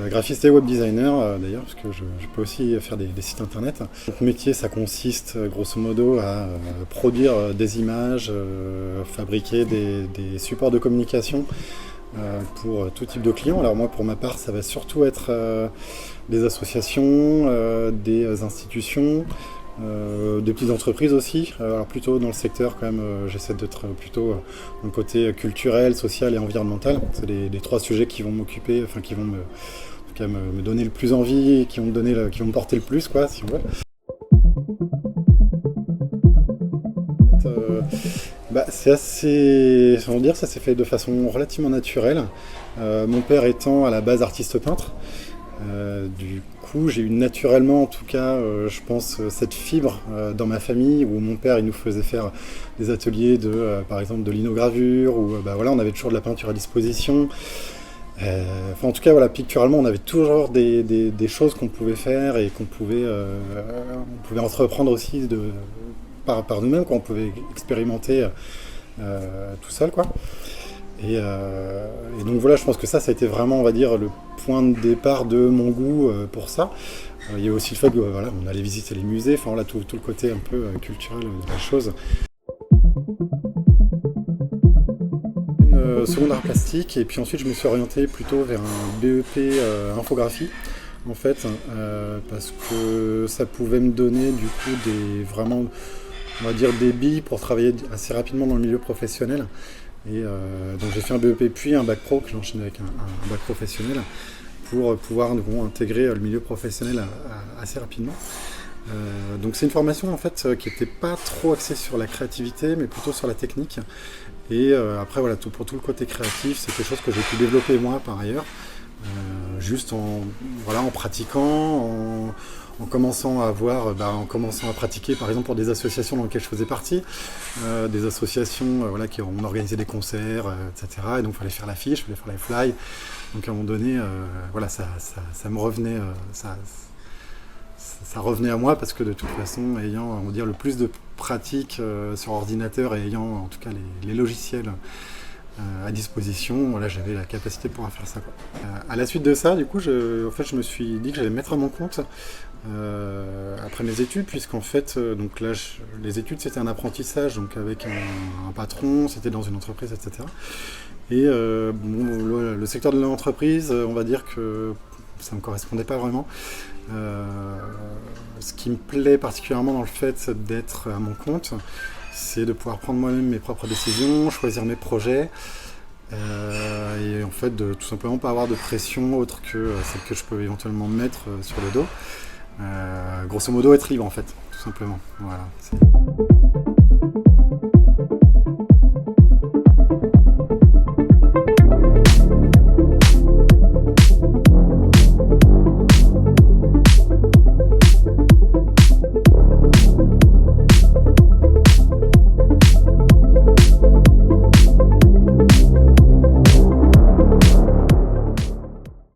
Graphiste et web designer d'ailleurs, parce que je peux aussi faire des sites internet. Mon métier, ça consiste grosso modo à produire des images, fabriquer des supports de communication pour tout type de clients. Alors moi, pour ma part, ça va surtout être des associations, des institutions, des petites entreprises aussi, alors plutôt dans le secteur quand même, j'essaie d'être plutôt dans le côté culturel, social et environnemental. C'est les trois sujets qui vont m'occuper, enfin qui vont me donner le plus envie et qui vont me porter le plus, quoi, si on veut. C'est assez, on va dire, ça s'est fait de façon relativement naturelle. Mon père étant à la base artiste peintre, du coup j'ai eu naturellement, en tout cas, je pense, cette fibre dans ma famille où mon père il nous faisait faire des ateliers par exemple de linogravure, où voilà, on avait toujours de la peinture à disposition. En tout cas, voilà, picturalement, on avait toujours des choses qu'on pouvait faire et qu'on pouvait entreprendre aussi par nous-mêmes, qu'on pouvait expérimenter tout seul, quoi. Et donc voilà, je pense que ça a été vraiment, on va dire, le point de départ de mon goût pour ça. Il y a aussi le fait que voilà, on allait visiter les musées, enfin voilà, tout le côté un peu culturel de la chose. Seconde art plastique, et puis ensuite je me suis orienté plutôt vers un BEP infographie en fait, parce que ça pouvait me donner du coup vraiment, on va dire, des billes pour travailler assez rapidement dans le milieu professionnel. Et donc j'ai fait un BEP puis un bac pro que j'ai enchaîné avec un bac professionnel pour pouvoir intégrer le milieu professionnel assez rapidement. Donc c'est une formation en fait qui n'était pas trop axée sur la créativité, mais plutôt sur la technique. Et après voilà, pour tout le côté créatif, c'est quelque chose que j'ai pu développer moi par ailleurs, juste en pratiquant, en commençant à pratiquer par exemple pour des associations dans lesquelles je faisais partie, des associations voilà, qui ont organisé des concerts, etc. Et donc il fallait faire l'affiche, il fallait faire les flyers. Donc à un moment donné, voilà, ça me revenait, ça revenait à moi parce que de toute façon, ayant, on va dire, le plus de pratique sur ordinateur et ayant en tout cas les logiciels à disposition, voilà, j'avais la capacité de pouvoir faire ça, quoi. À la suite de ça, du coup, je me suis dit que j'allais me mettre à mon compte après mes études, puisqu'en fait, donc là, les études c'était un apprentissage, donc avec un patron, c'était dans une entreprise, etc. Et le secteur de l'entreprise, on va dire que ça ne me correspondait pas vraiment. Ce qui me plaît particulièrement dans le fait d'être à mon compte, c'est de pouvoir prendre moi-même mes propres décisions, choisir mes projets, et en fait de tout simplement pas avoir de pression autre que celle que je peux éventuellement mettre sur le dos. Grosso modo être libre en fait, tout simplement. Voilà.